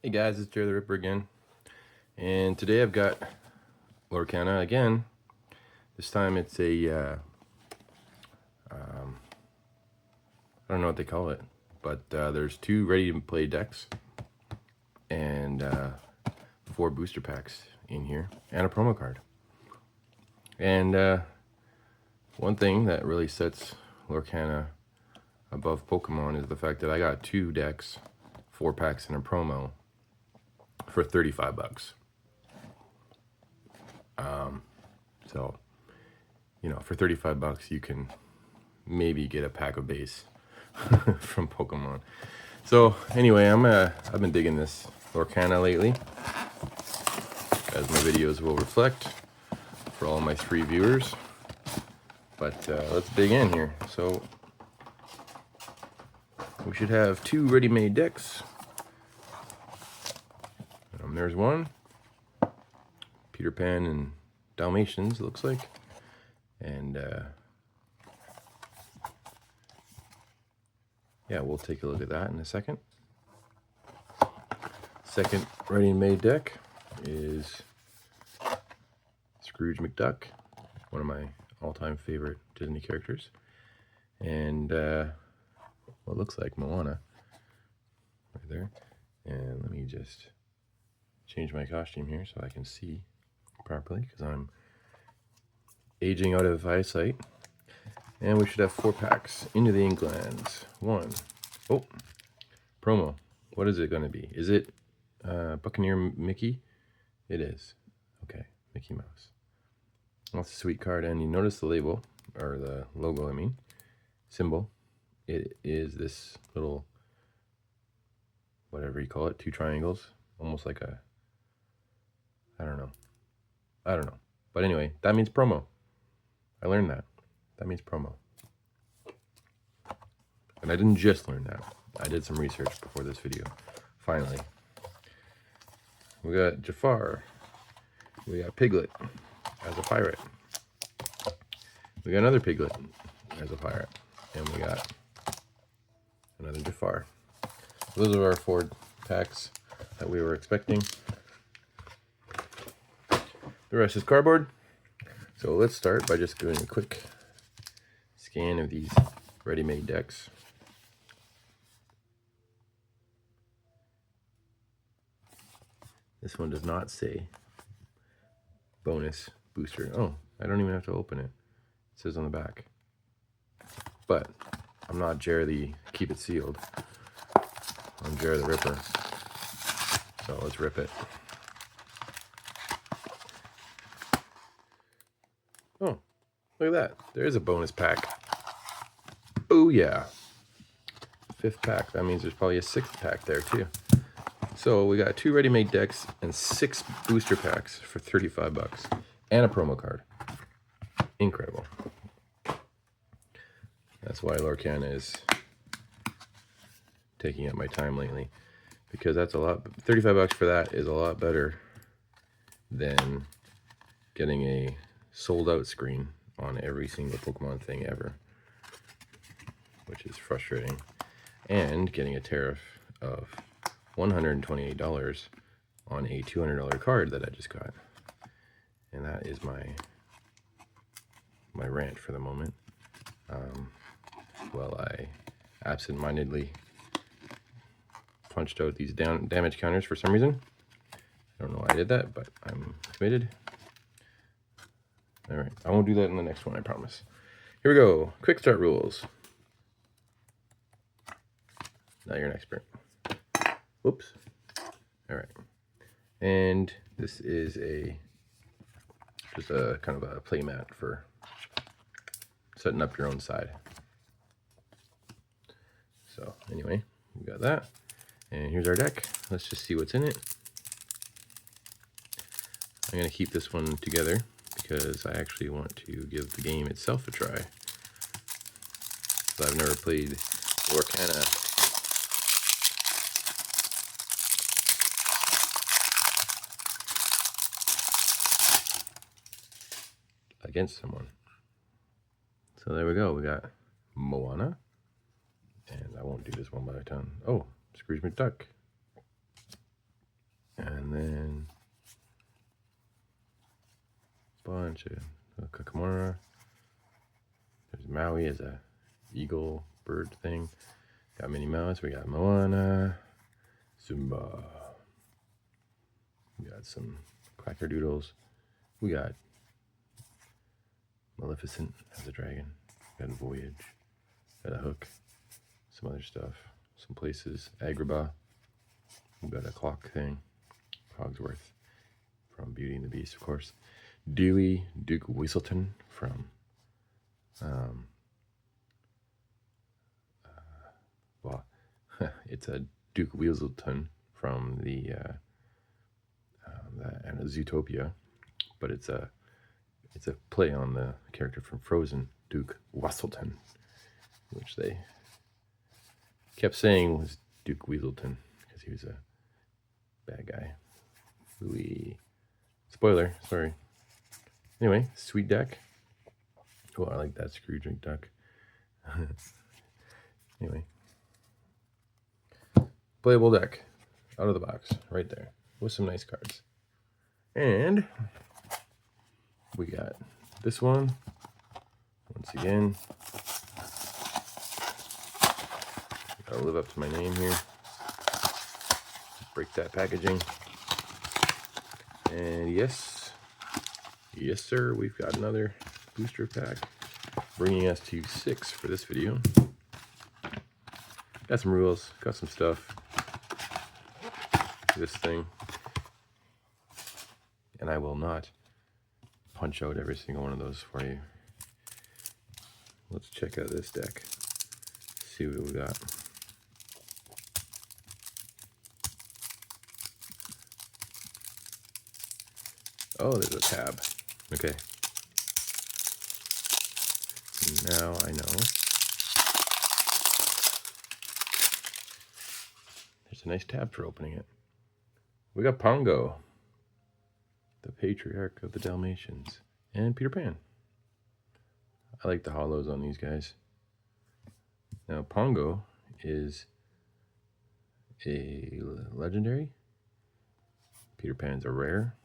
Hey guys, it's Jerry the Ripper again, and today I've got Lorcana again. This time it's a, I don't know what they call it, but there's 2 ready-to-play decks and 4 booster packs in here, and a promo card. And one thing that really sets Lorcana above Pokemon is the fact that I got 2 decks, 4 packs, and a promo for $35. So, you know, for $35 you can maybe get a pack of base from Pokemon. So anyway, I've been digging this Lorcana lately, as my videos will reflect for all my 3 viewers. But let's dig in here. So we should have 2 ready-made decks. There's one, Peter Pan and Dalmatians, it looks like, and yeah, we'll take a look at that in a second. Second ready-made deck is Scrooge McDuck, one of my all-time favorite Disney characters, and what looks like Moana right there. And let me just change my costume here so I can see properly, because I'm aging out of eyesight. And we should have 4 packs into the Inklands. 1. Oh, promo. What is it going to be? Is it Buccaneer Mickey? It is. Okay, Mickey Mouse. That's a sweet card. And you notice the label, or the logo, I mean, symbol. It is this little, whatever you call it, 2 triangles. Almost like a, I don't know. But anyway, that means promo. I learned that. That means promo. And I didn't just learn that. I did some research before this video. Finally. We got Jafar. We got Piglet as a pirate. We got another Piglet as a pirate. And we got another Jafar. Those are our 4 packs that we were expecting. The rest is cardboard. So let's start by just doing a quick scan of these ready-made decks. This one does not say bonus booster. Oh, I don't even have to open it. It says on the back. But I'm not Jerry the Keep It Sealed. I'm Jerry the Ripper. So let's rip it. Oh, look at that. There's a bonus pack. Oh yeah. 5th pack. That means there's probably a 6th pack there too. So we got 2 ready-made decks and 6 booster packs for $35. And a promo card. Incredible. That's why Lorcana is taking up my time lately. Because that's a lot, $35 for that is a lot better than getting a sold out screen on every single Pokemon thing ever, which is frustrating, and getting a tariff of $128 on a $200 card that I just got. And that is my rant for the moment. Well, I absent-mindedly punched out these damage counters for some reason. I don't know why I did that, but I'm committed. All right, I won't do that in the next one, I promise. Here we go. Quick start rules. Now you're an expert. Whoops. All right. And this is just a kind of a play mat for setting up your own side. So anyway, we got that. And here's our deck. Let's just see what's in it. I'm going to keep this one together because I actually want to give the game itself a try. So I've never played Lorcana against someone. So there we go. We got Moana. And I won't do this one by the time. Oh, Scrooge McDuck. And then a bunch of Kakamura. There's Maui as a eagle bird thing. Got Minnie Mouse. We got Moana. Zumba. We got some Quacker Doodles. We got Maleficent as a dragon. Got a Voyage. Got a Hook. Some other stuff. Some places. Agrabah. We got a clock thing. Cogsworth from Beauty and the Beast, of course. Dewey, Duke Whistleton from well, it's a Duke Whistleton from the Zootopia, but it's a play on the character from Frozen, Duke Whistleton, which they kept saying was Duke Weaselton because he was a bad guy. Louis. Spoiler, sorry. Anyway, sweet deck. Oh, I like that screw drink duck. Anyway. Playable deck. Out of the box. Right there. With some nice cards. And we got this one. Once again. Gotta live up to my name here. Break that packaging. And yes, sir, we've got another booster pack, bringing us to 6 for this video. Got some rules, got some stuff. This thing, and I will not punch out every single one of those for you. Let's check out this deck. See what we got. Oh, there's a tab. Okay. Now I know. There's a nice tab for opening it. We got Pongo, the patriarch of the Dalmatians, and Peter Pan. I like the hollows on these guys. Now, Pongo is a legendary. Peter Pan's a rare.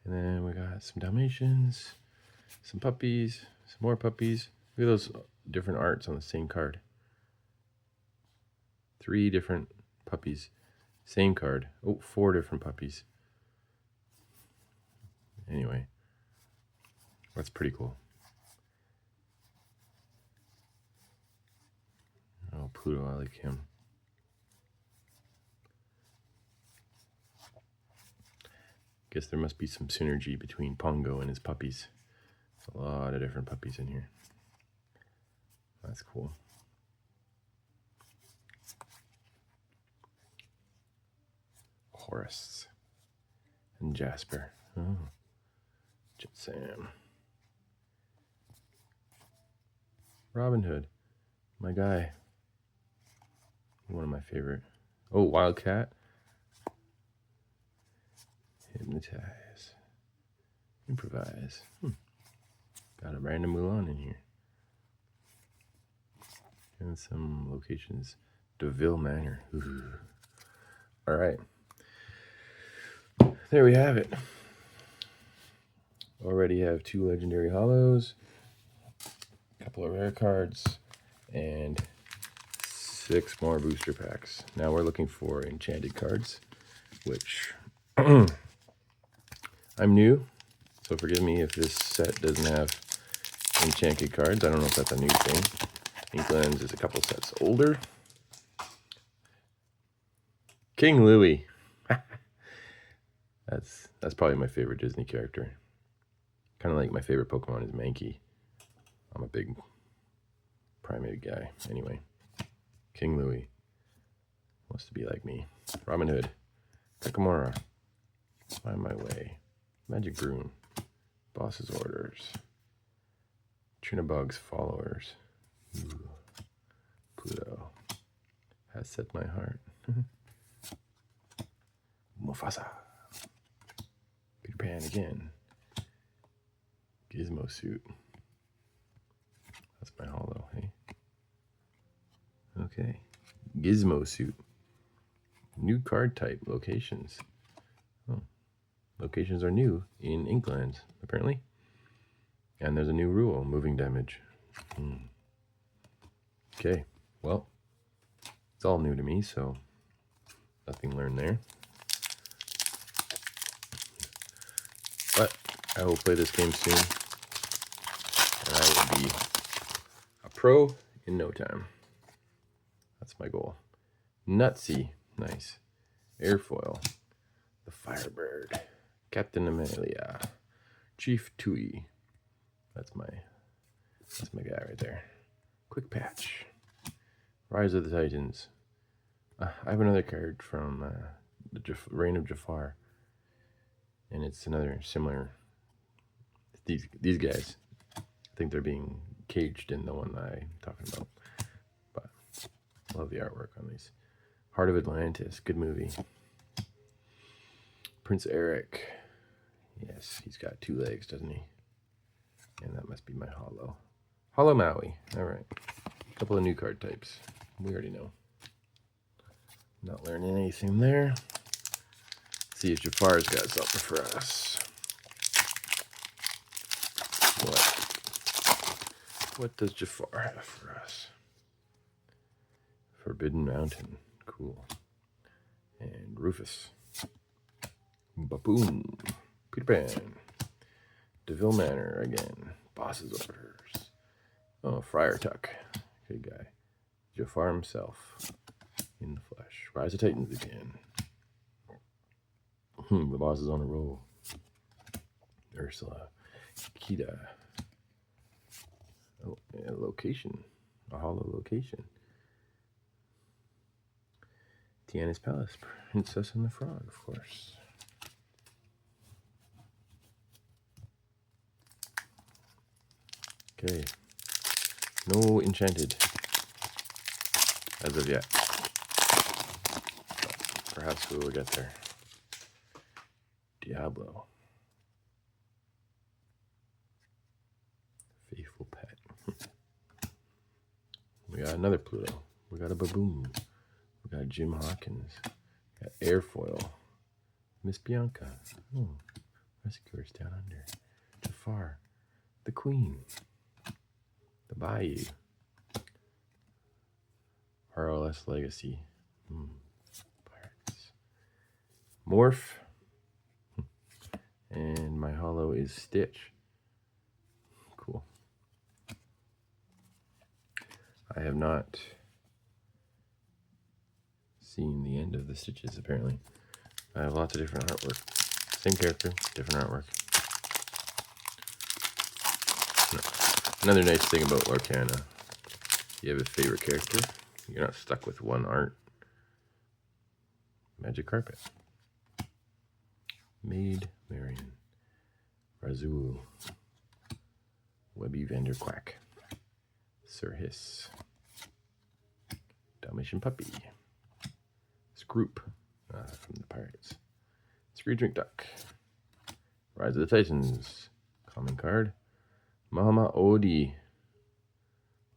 And then we got some Dalmatians, some puppies, some more puppies. Look at those different arts on the same card. 3 different puppies. Same card. Oh, 4 different puppies. Anyway, that's pretty cool. Oh, Pluto, I like him. Guess there must be some synergy between Pongo and his puppies. There's a lot of different puppies in here. That's cool. Horace and Jasper. Oh, Jet Sam. Robin Hood, my guy. One of my favorite. Oh, Wildcat. Hypnotize. Improvise. Got a random Mulan in here. And some locations. DeVille Manor. Ooh. All right. There we have it. Already have 2 legendary hollows, a couple of rare cards, and 6 more booster packs. Now we're looking for enchanted cards, which I'm new, so forgive me if this set doesn't have enchanted cards. I don't know if that's a new thing. Inklands is a couple sets older. King Louie. That's probably my favorite Disney character. Kind of like my favorite Pokemon is Mankey. I'm a big primate guy. Anyway, King Louie wants to be like me. Robin Hood. Kakamora. Find My Way. Magic Broom. Boss's Orders. Trinabug's Followers. Ooh. Pluto. Has Set My Heart. Mufasa. Peter Pan again. Gizmo Suit. That's my hollow, hey? Okay. Gizmo Suit. New card type locations. Oh, locations are new in Inklands, apparently. And there's a new rule, moving damage. Okay, well, it's all new to me, so nothing learned there. But I will play this game soon, and I will be a pro in no time. That's my goal. Nutsy, nice. Airfoil, the Firebird, Captain Amelia, Chief Tui. That's my guy right there. Quick Patch, Rise of the Titans. I have another card from the Reign of Jafar, and it's another similar. These guys, I think they're being caged in the one I'm talking about. But I love the artwork on these. Heart of Atlantis, good movie. Prince Eric, yes, he's got 2 legs, doesn't he? And that must be my Hollow. Hollow Maui, all right. A couple of new card types. We already know. Not learning anything there. Let's see if Jafar's got something for us. What does Jafar have for us? Forbidden Mountain, cool. And Rufus. Baboon. Peter Pan. DeVille Manor again. Boss's Orders. Oh, Friar Tuck. Good guy. Jafar himself. In the flesh. Rise of Titans again. The boss is on a roll. Ursula. Kita. Oh, a location. A hollow location. Tiana's Palace. Princess and the Frog, of course. Okay. No enchanted. As of yet. But perhaps we will get there. Diablo. Faithful pet. We got another Pluto. We got a Baboon. We got Jim Hawkins. We got Airfoil. Miss Bianca. Oh, Rescuers Down Under. Jafar. The Queen. The Bayou. RLS Legacy. Pirates. Morph. And my hollow is Stitch. Cool. I have not seen the end of the Stitches, apparently. I have lots of different artwork. Same character, different artwork. Another nice thing about Lorcana, you have a favorite character, you're not stuck with one art. Magic Carpet. Maid Marian. Razul. Webby Vanderquack. Sir Hiss. Dalmatian Puppy. Scroop from the Pirates. Scree Drink Duck. Rise of the Titans. Common card. Mama Odie.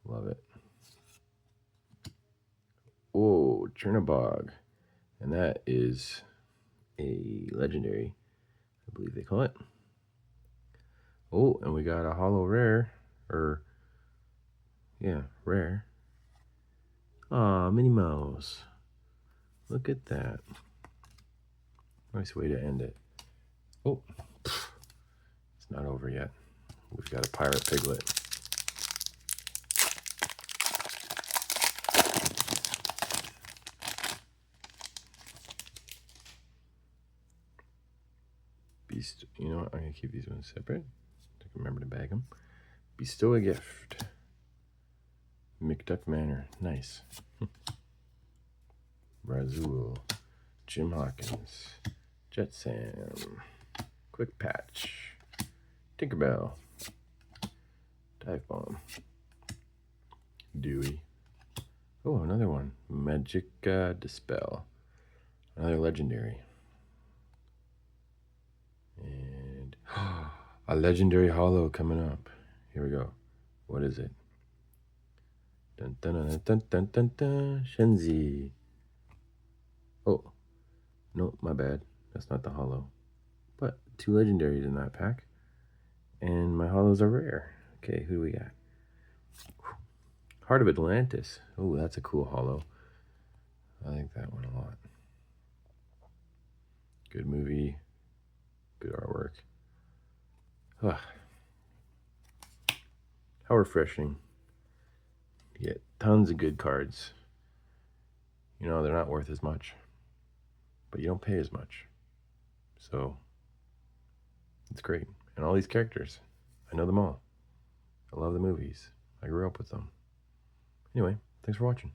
Love it. Oh, Chernobog. And that is a legendary, I believe they call it. Oh, and we got a hollow rare. Rare. Aw, Minnie Mouse. Look at that. Nice way to end it. Oh, it's not over yet. We've got a pirate piglet. Beast, you know what? I'm going to keep these ones separate. I can remember to bag them. Bestow a gift. McDuck Manor. Nice. Razul. Jim Hawkins. Jet Sam. Quick Patch. Tinkerbell. Dive Bomb. Dewey. Oh, another one. Magica Dispel. Another legendary. And a legendary hollow coming up. Here we go. What is it? Dun dun dun dun dun dun dun. Shenzi. Oh, Nope, my bad. That's not the holo. But 2 legendaries in that pack. And my holos are rare. Okay, who do we got? Heart of Atlantis. Oh, that's a cool holo. I like that one a lot. Good movie. Good artwork. Ugh. How refreshing. You get tons of good cards. You know, they're not worth as much, but you don't pay as much. So, it's great. And all these characters, I know them all. I love the movies. I grew up with them. Anyway, thanks for watching.